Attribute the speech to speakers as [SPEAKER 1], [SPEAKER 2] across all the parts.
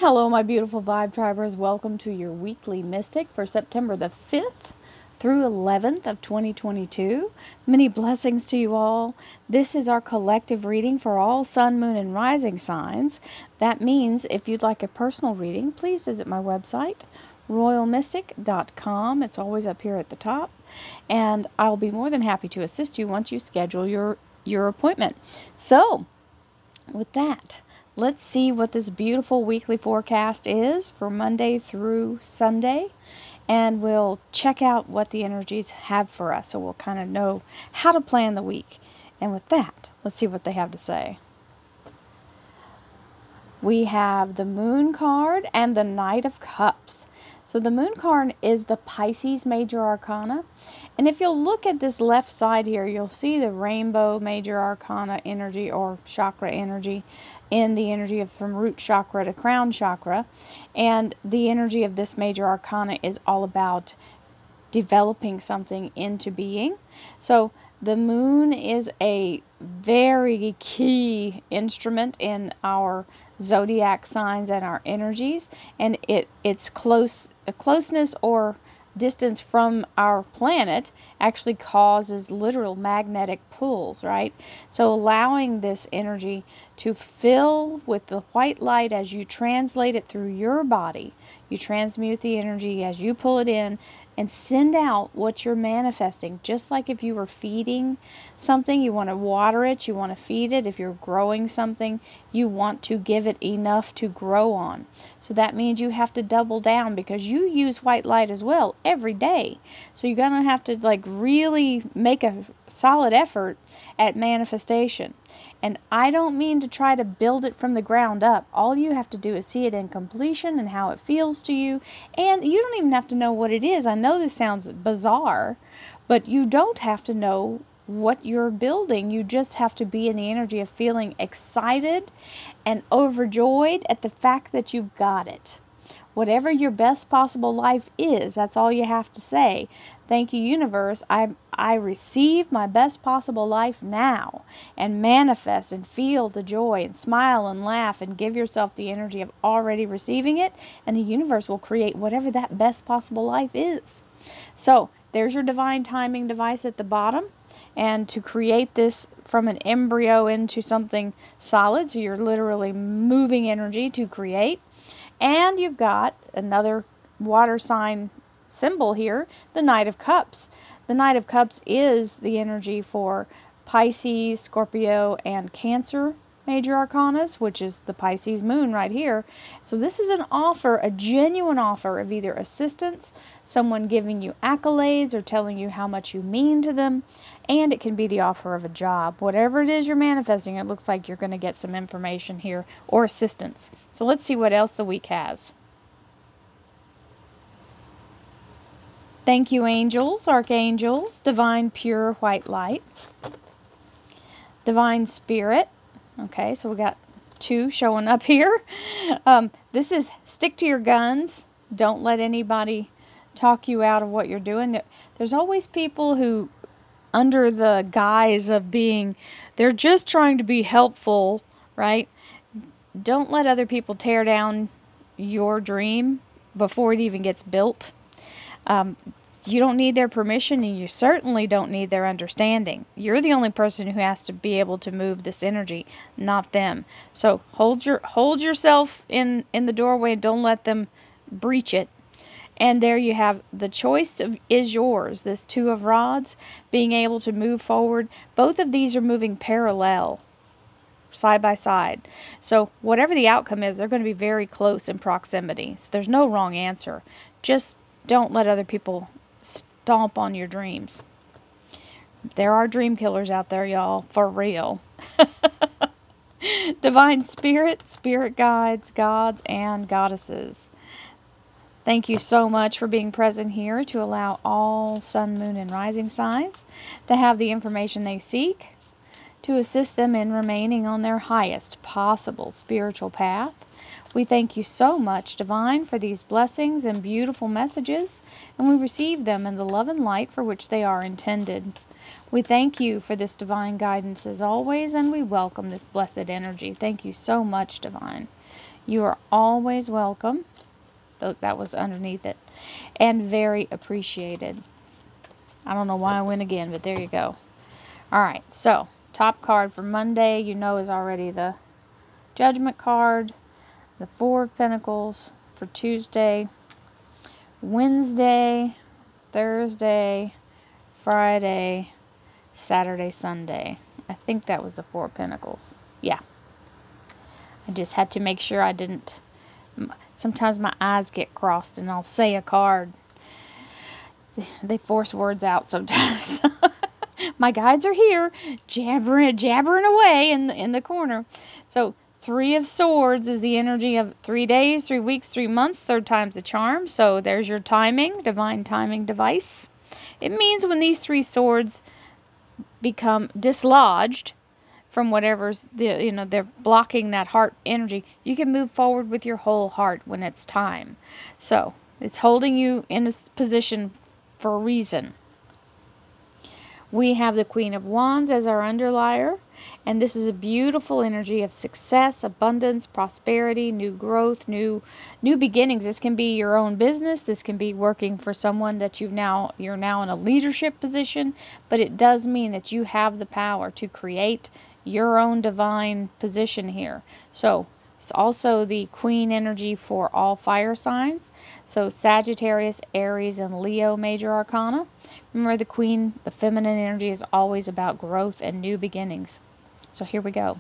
[SPEAKER 1] Hello, my beautiful Vibe Tribers. Welcome to your weekly Mystic for September the 5th through 11th of 2022. Many blessings to you all. This is our collective reading for all sun, moon, and rising signs. That means if you'd like a personal reading, please visit my website, royalmystic.com. It's always up here at the top. And I'll be more than happy to assist you once you schedule your appointment. So, with that, let's see what this beautiful weekly forecast is for Monday through Sunday, and we'll check out what the energies have for us so we'll kind of know how to plan the week. And with that, let's see what they have to say. We have the Moon card and the Knight of Cups. So the Moon card is the Pisces Major Arcana. And if you'll look at this left side here, you'll see the Rainbow Major Arcana energy or chakra energy in the energy of from root chakra to crown chakra. And the energy of this Major Arcana is all about developing something into being. So the Moon is a very key instrument in our zodiac signs and our energies, and its closeness or distance from our planet actually causes literal magnetic pulls, right? So allowing this energy to fill with the white light as you translate it through your body, you transmute the energy as you pull it in and send out what you're manifesting. Just like if you were feeding something, you want to water it, you want to feed it. If you're growing something, you want to give it enough to grow on. So that means you have to double down because you use white light as well every day. So you're going to have to really make a solid effort at manifestation. And I don't mean to try to build it from the ground up. All you have to do is see it in completion and how it feels to you. And you don't even have to know what it is. I know this sounds bizarre, but you don't have to know what you're building. You just have to be in the energy of feeling excited and overjoyed at the fact that you've got it. Whatever your best possible life is, that's all you have to say. Thank you, universe. I receive my best possible life now, and manifest and feel the joy and smile and laugh and give yourself the energy of already receiving it, and the universe will create whatever that best possible life is. So there's your divine timing device at the bottom. And to create this from an embryo into something solid, so you're literally moving energy to create. And you've got another water sign symbol here, the Knight of Cups. The Knight of Cups is the energy for Pisces, Scorpio, and Cancer Major Arcanas, which is the Pisces Moon right here. So this is an offer, a genuine offer of either assistance, someone giving you accolades or telling you how much you mean to them, and it can be the offer of a job. Whatever it is you're manifesting, it looks like you're going to get some information here or assistance. So let's see what else the week has. Thank you, angels, archangels, divine pure white light, divine spirit. Okay, so we got two showing up here. This is stick to your guns. Don't let anybody talk you out of what you're doing. There's always people who, under the guise of being, they're just trying to be helpful, right? Don't let other people tear down your dream before it even gets built. You don't need their permission, and you certainly don't need their understanding. You're the only person who has to be able to move this energy, not them. So hold yourself in the doorway and don't let them breach it. And there you have the choice is yours. This Two of Rods, being able to move forward. Both of these are moving parallel, side by side. So whatever the outcome is, they're going to be very close in proximity. So there's no wrong answer. Just don't let other people stomp on your dreams. There are dream killers out there, y'all, for real. Divine spirit, spirit guides, gods, and goddesses. Thank you so much for being present here to allow all sun, moon, and rising signs to have the information they seek to assist them in remaining on their highest possible spiritual path. We thank you so much, Divine, for these blessings and beautiful messages, and we receive them in the love and light for which they are intended. We thank you for this divine guidance as always, and we welcome this blessed energy. Thank you so much, Divine. You are always welcome. That was underneath it. And very appreciated. I don't know why I went again, but there you go. Alright, so top card for Monday, you know, is already the Judgment card. The Four of Pentacles for Tuesday, Wednesday, Thursday, Friday, Saturday, Sunday. I think that was the Four of Pentacles. Yeah. I just had to make sure I didn't. Sometimes my eyes get crossed and I'll say a card. They force words out sometimes. My guides are here, jabbering away in the corner. So, Three of Swords is the energy of 3 days, 3 weeks, 3 months. Third time's the charm. So there's your timing, divine timing device. It means when these 3 swords become dislodged from whatever's, they're blocking that heart energy, you can move forward with your whole heart when it's time. So it's holding you in a position for a reason. We have the Queen of Wands as our underlier. And this is a beautiful energy of success, abundance, prosperity, new growth, new beginnings. This can be your own business. This can be working for someone that you're now in a leadership position. But it does mean that you have the power to create your own divine position here. So it's also the Queen energy for all fire signs. So Sagittarius, Aries, and Leo major arcana. Remember, the Queen, the feminine energy, is always about growth and new beginnings. So here we go.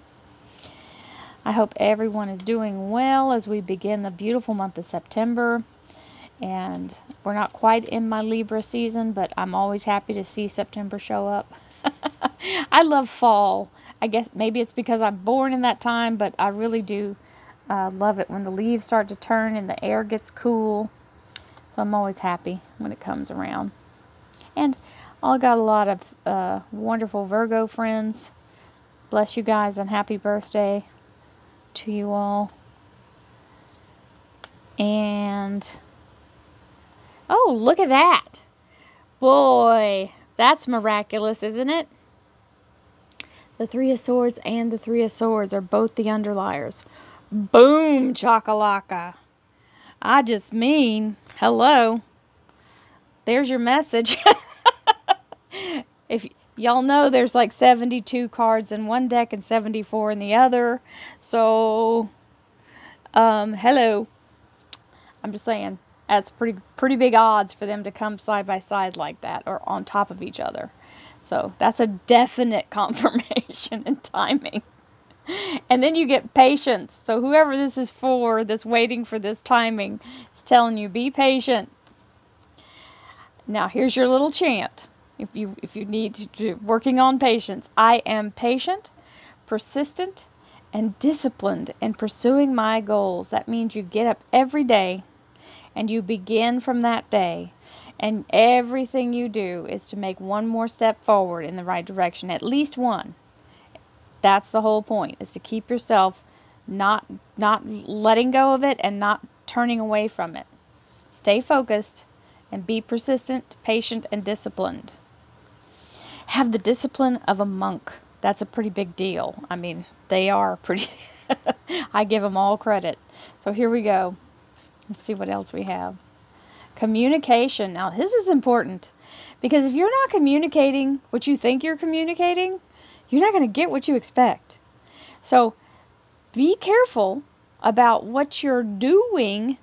[SPEAKER 1] I hope everyone is doing well as we begin the beautiful month of September. And we're not quite in my Libra season, but I'm always happy to see September show up. I love fall. I guess maybe it's because I'm born in that time, but I really do love it when the leaves start to turn and the air gets cool. So I'm always happy when it comes around. And I got a lot of wonderful Virgo friends. Bless you guys and happy birthday to you all. And, oh, look at that. Boy, that's miraculous, isn't it? The Three of Swords and the Three of Swords are both the underliers. Boom, chakalaka. I just mean, hello. There's your message. If y'all know, there's like 72 cards in one deck and 74 in the other. So, hello. I'm just saying, that's pretty big odds for them to come side by side like that, or on top of each other. So that's a definite confirmation and timing. And then you get patience. So whoever this is for, that's waiting for this timing, is telling you, be patient. Now here's your little chant. If you need to working on patience. I am patient, persistent, and disciplined in pursuing my goals. That means you get up every day and you begin from that day. And everything you do is to make one more step forward in the right direction. At least one. That's the whole point, is to keep yourself not letting go of it and not turning away from it. Stay focused and be persistent, patient, and disciplined. Have the discipline of a monk. That's a pretty big deal. I mean, they are pretty... I give them all credit. So here we go. Let's see what else we have. Communication. Now, this is important. Because if you're not communicating what you think you're communicating, you're not going to get what you expect. So, be careful about what you're doing.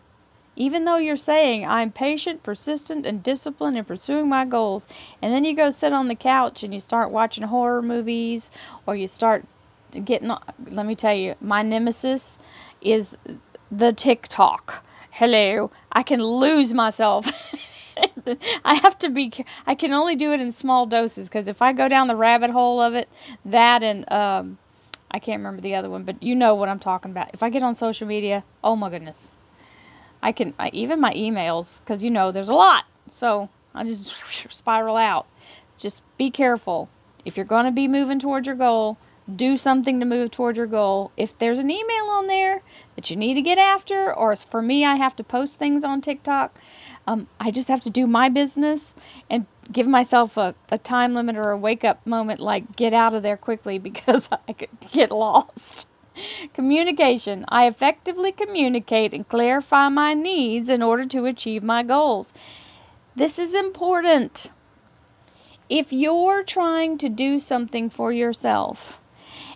[SPEAKER 1] Even though you're saying, I'm patient, persistent, and disciplined in pursuing my goals. And then you go sit on the couch and you start watching horror movies. Or you start getting... Let me tell you, my nemesis is the TikTok. Hello. I can lose myself. I have to be... I can only do it in small doses. Because if I go down the rabbit hole of it, that and... I can't remember the other one. But you know what I'm talking about. If I get on social media, oh my goodness. Even my emails, because you know there's a lot, so I just spiral out. Just be careful. If you're going to be moving towards your goal, do something to move toward your goal. If there's an email on there that you need to get after, or for me, I have to post things on TikTok, I just have to do my business and give myself a time limit or a wake up moment, like get out of there quickly because I could get lost. Communication. I effectively communicate and clarify my needs in order to achieve my goals. This is important. If you're trying to do something for yourself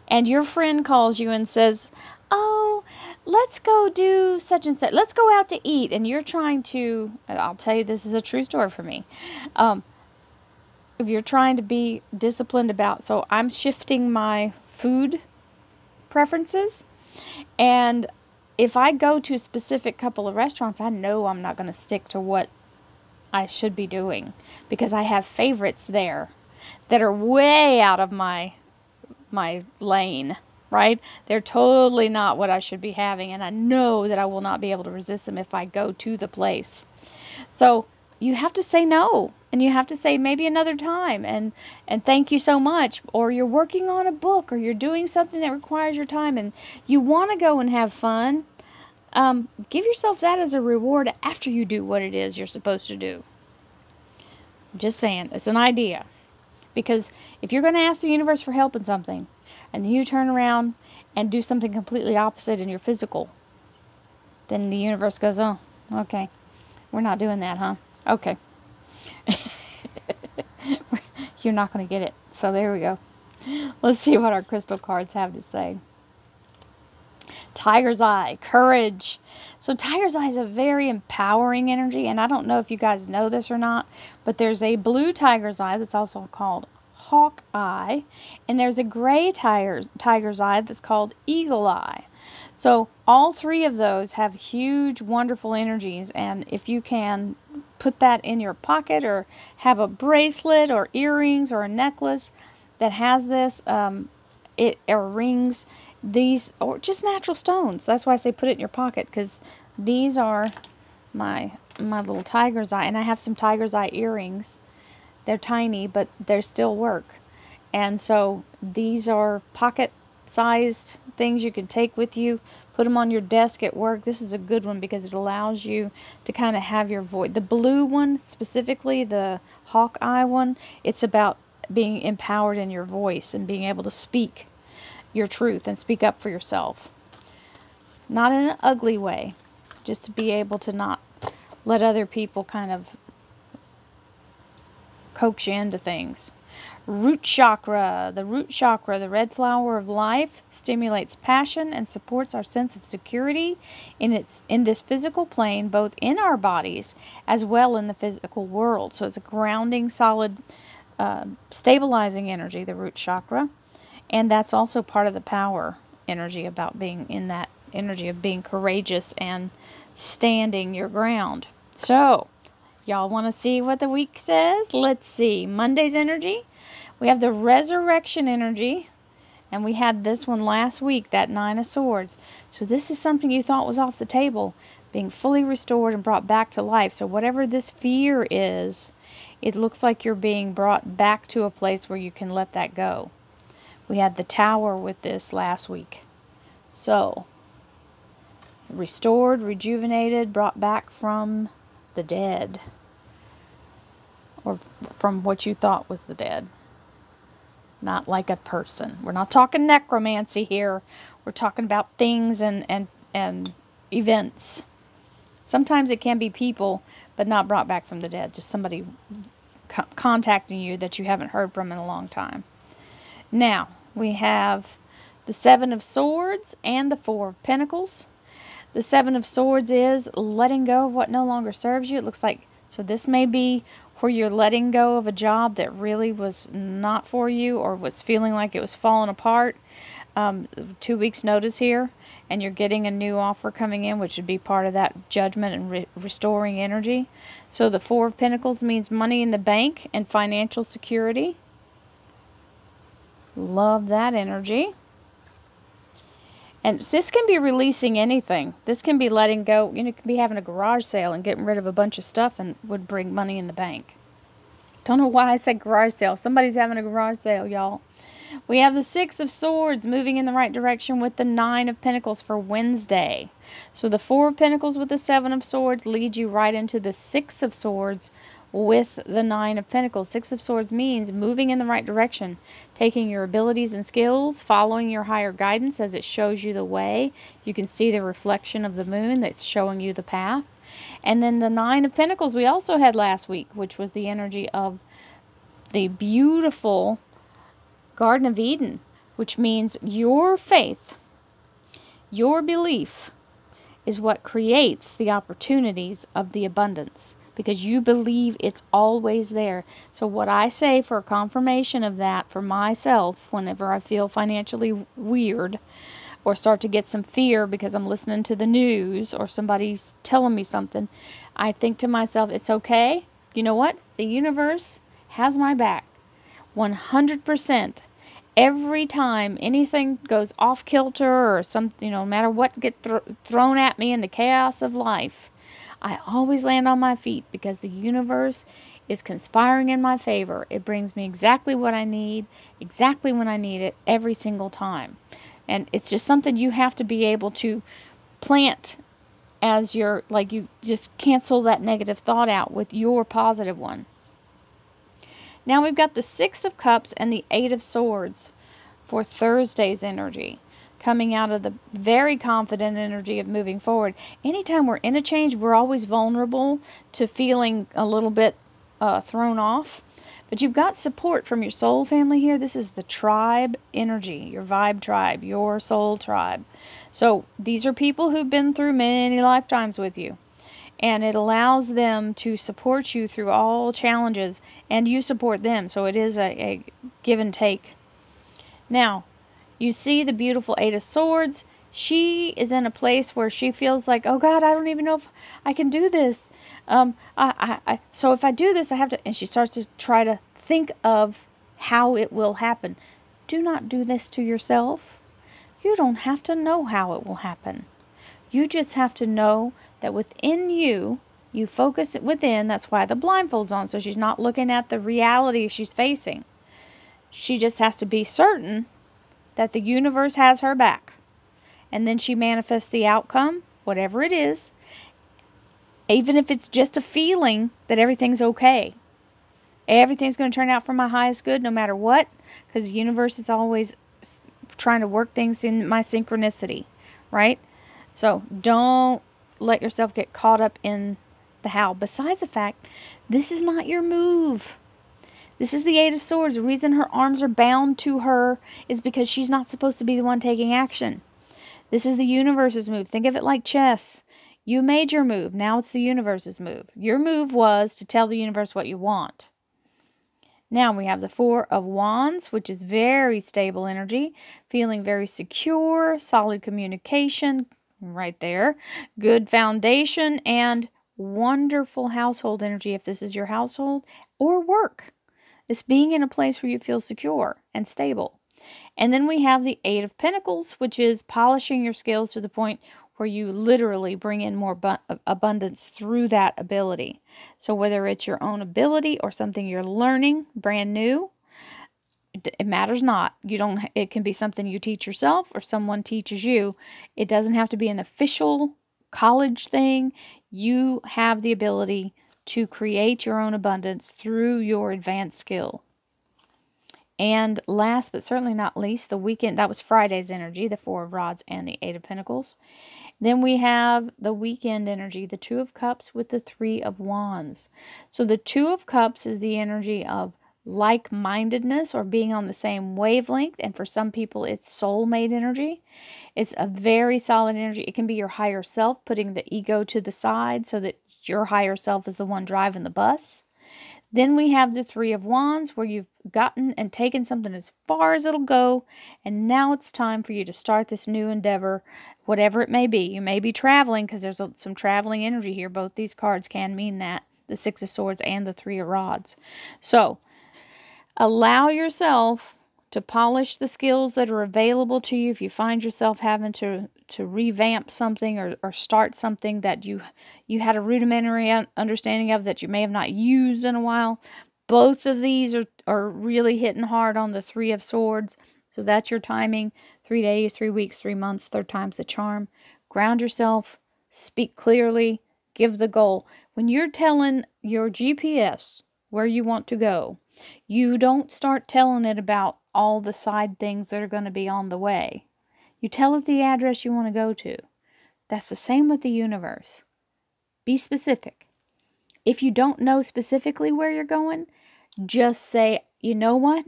[SPEAKER 1] and your friend calls you and says, oh, let's go do such and such, let's go out to eat, and you're trying to, and I'll tell you, this is a true story for me. If you're trying to be disciplined about, so I'm shifting my food preferences, and if I go to a specific couple of restaurants, I know I'm not going to stick to what I should be doing, because I have favorites there that are way out of my lane, right? They're totally not what I should be having, and I know that I will not be able to resist them if I go to the place. So you have to say no, and you have to say maybe another time, and thank you so much. Or you're working on a book, or you're doing something that requires your time, and you want to go and have fun. Give yourself that as a reward after you do what it is you're supposed to do. Just saying, it's an idea. Because if you're going to ask the universe for help in something, and then you turn around and do something completely opposite in your physical, then the universe goes, oh, okay, we're not doing that, huh? Okay. You're not going to get it. So there we go. Let's see what our crystal cards have to say. Tiger's Eye, courage. So Tiger's Eye is a very empowering energy, and I don't know if you guys know this or not, but there's a blue Tiger's Eye that's also called Hawk Eye, and there's a gray Tiger's Eye that's called Eagle Eye. So all three of those have huge, wonderful energies, and if you can put that in your pocket or have a bracelet or earrings or a necklace that has this, or rings, these, or just natural stones. That's why I say put it in your pocket, because these are my little Tiger's Eye, and I have some Tiger's Eye earrings. They're tiny, but they still work. And so these are pocket-sized things you can take with you, put them on your desk at work. This is a good one because it allows you to kind of have your voice. The blue one, specifically the Hawk Eye one, it's about being empowered in your voice and being able to speak your truth and speak up for yourself. Not in an ugly way, just to be able to not let other people kind of coax you into things. Root chakra. The root chakra, the red flower of life, stimulates passion and supports our sense of security in this physical plane, both in our bodies as well in the physical world. So it's a grounding, solid, stabilizing energy, the root chakra. And that's also part of the power energy, about being in that energy of being courageous and standing your ground. So, y'all want to see what the week says? Let's see. Monday's energy. We have the resurrection energy. And we had this one last week, that Nine of Swords. So this is something you thought was off the table, being fully restored and brought back to life. So whatever this fear is, it looks like you're being brought back to a place where you can let that go. We had the Tower with this last week. So, restored, rejuvenated, brought back from the dead. Or from what you thought was the dead. Not like a person. We're not talking necromancy here. We're talking about things and events. Sometimes it can be people, but not brought back from the dead. Just somebody contacting you that you haven't heard from in a long time. Now, we have the Seven of Swords and the Four of Pentacles. The Seven of Swords is letting go of what no longer serves you. It looks like, so this may be where you're letting go of a job that really was not for you, or was feeling like it was falling apart. 2 weeks notice here, and you're getting a new offer coming in, which would be part of that judgment and restoring energy. So the Four of Pentacles means money in the bank and financial security. Love that energy. And this can be releasing anything. This can be letting go. You know, it can be having a garage sale and getting rid of a bunch of stuff, and would bring money in the bank. Don't know why I said garage sale. Somebody's having a garage sale, y'all. We have the Six of Swords moving in the right direction with the Nine of Pentacles for Wednesday. So the Four of Pentacles with the Seven of Swords leads you right into the Six of Swords with the Nine of Pentacles. Six of Swords means moving in the right direction, taking your abilities and skills, following your higher guidance as it shows you the way. You can see the reflection of the moon that's showing you the path. And then the Nine of Pentacles we also had last week, which was the energy of the beautiful Garden of Eden, which means your faith, your belief is what creates the opportunities of the abundance, because you believe it's always there. So what I say for confirmation of that for myself, whenever I feel financially weird or start to get some fear because I'm listening to the news or somebody's telling me something, I think to myself, it's okay. You know what? The universe has my back 100%. Every time anything goes off kilter or something, no matter what gets thrown at me in the chaos of life, I always land on my feet because the universe is conspiring in my favor. It brings me exactly what I need, exactly when I need it, every single time. And it's just something you have to be able to plant as your, like, you just cancel that negative thought out with your positive one. Now we've got the Six of Cups and the Eight of Swords for Thursday's energy, coming out of the very confident energy of moving forward. Anytime we're in a change, we're always vulnerable to feeling a little bit thrown off. But you've got support from your soul family here. This is the tribe energy, your vibe tribe, your soul tribe. So these are people who've been through many lifetimes with you. And it allows them to support you through all challenges, and you support them. So it is a give and take. Now, you see the beautiful Eight of Swords. She is in a place where she feels like, oh God, I don't even know if I can do this. So if I do this, I have to, and she starts to try to think of how it will happen. Do not do this to yourself. You don't have to know how it will happen. You just have to know that within you, you focus it within. That's why the blindfold's on, so she's not looking at the reality she's facing. She just has to be certain that the universe has her back. And then she manifests the outcome, whatever it is, even if it's just a feeling that everything's okay. Everything's going to turn out for my highest good no matter what, because the universe is always trying to work things in my synchronicity, right? So don't let yourself get caught up in the how. Besides the fact, this is not your move. This is the Eight of Swords. The reason her arms are bound to her is because she's not supposed to be the one taking action. This is the universe's move. Think of it like chess. You made your move. Now it's the universe's move. Your move was to tell the universe what you want. Now we have the Four of Wands, which is very stable energy. Feeling very secure, solid communication, right there. Good foundation and wonderful household energy if this is your household, or work. It's being in a place where you feel secure and stable. And then we have the Eight of Pentacles, which is polishing your skills to the point where you literally bring in more abundance through that ability. So whether it's your own ability or something you're learning brand new, it matters not. It can be something you teach yourself or someone teaches you. It doesn't have to be an official college thing. You have the ability to create your own abundance through your advanced skill. And last but certainly not least, the weekend. That was Friday's energy, the Four of Rods and the Eight of Pentacles. Then we have the weekend energy, the Two of Cups with the Three of Wands. So the Two of Cups is the energy of like-mindedness or being on the same wavelength. And for some people, it's soulmate energy. It's a very solid energy. It can be your higher self, putting the ego to the side so that your higher self is the one driving the bus. Then we have the Three of Wands, where you've gotten and taken something as far as it'll go, and now it's time for you to start this new endeavor, whatever it may be. You may be traveling, because there's some traveling energy here. Both these cards can mean that, the Six of Swords and the Three of Rods. So, allow yourself to polish the skills that are available to you. If you find yourself having to revamp something or start something that you had a rudimentary understanding of that you may have not used in a while, both of these are really hitting hard on the Three of Swords. So that's your timing. 3 days, 3 weeks, 3 months, third time's the charm. Ground yourself, speak clearly, Give the goal. When you're telling your GPS where you want to go, you don't start telling it about all the side things that are going to be on the way. You tell it the address you want to go to. That's the same with the universe. Be specific. If you don't know specifically where you're going, just say, you know what?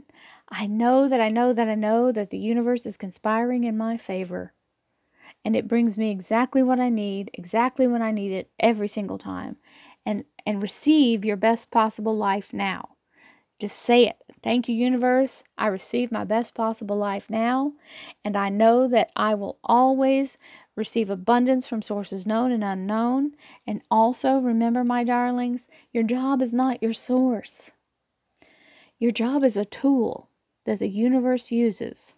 [SPEAKER 1] I know that the universe is conspiring in my favor. And it brings me exactly what I need, exactly when I need it, every single time. And receive your best possible life now. Just say it. Thank you, universe. I receive my best possible life now. And I know that I will always receive abundance from sources known and unknown. And also, remember, my darlings, your job is not your source. Your job is a tool that the universe uses.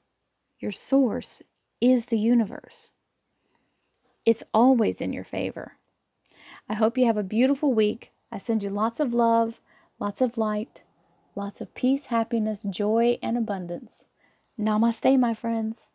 [SPEAKER 1] Your source is the universe. It's always in your favor. I hope you have a beautiful week. I send you lots of love, lots of light, lots of peace, happiness, joy, and abundance. Namaste, my friends.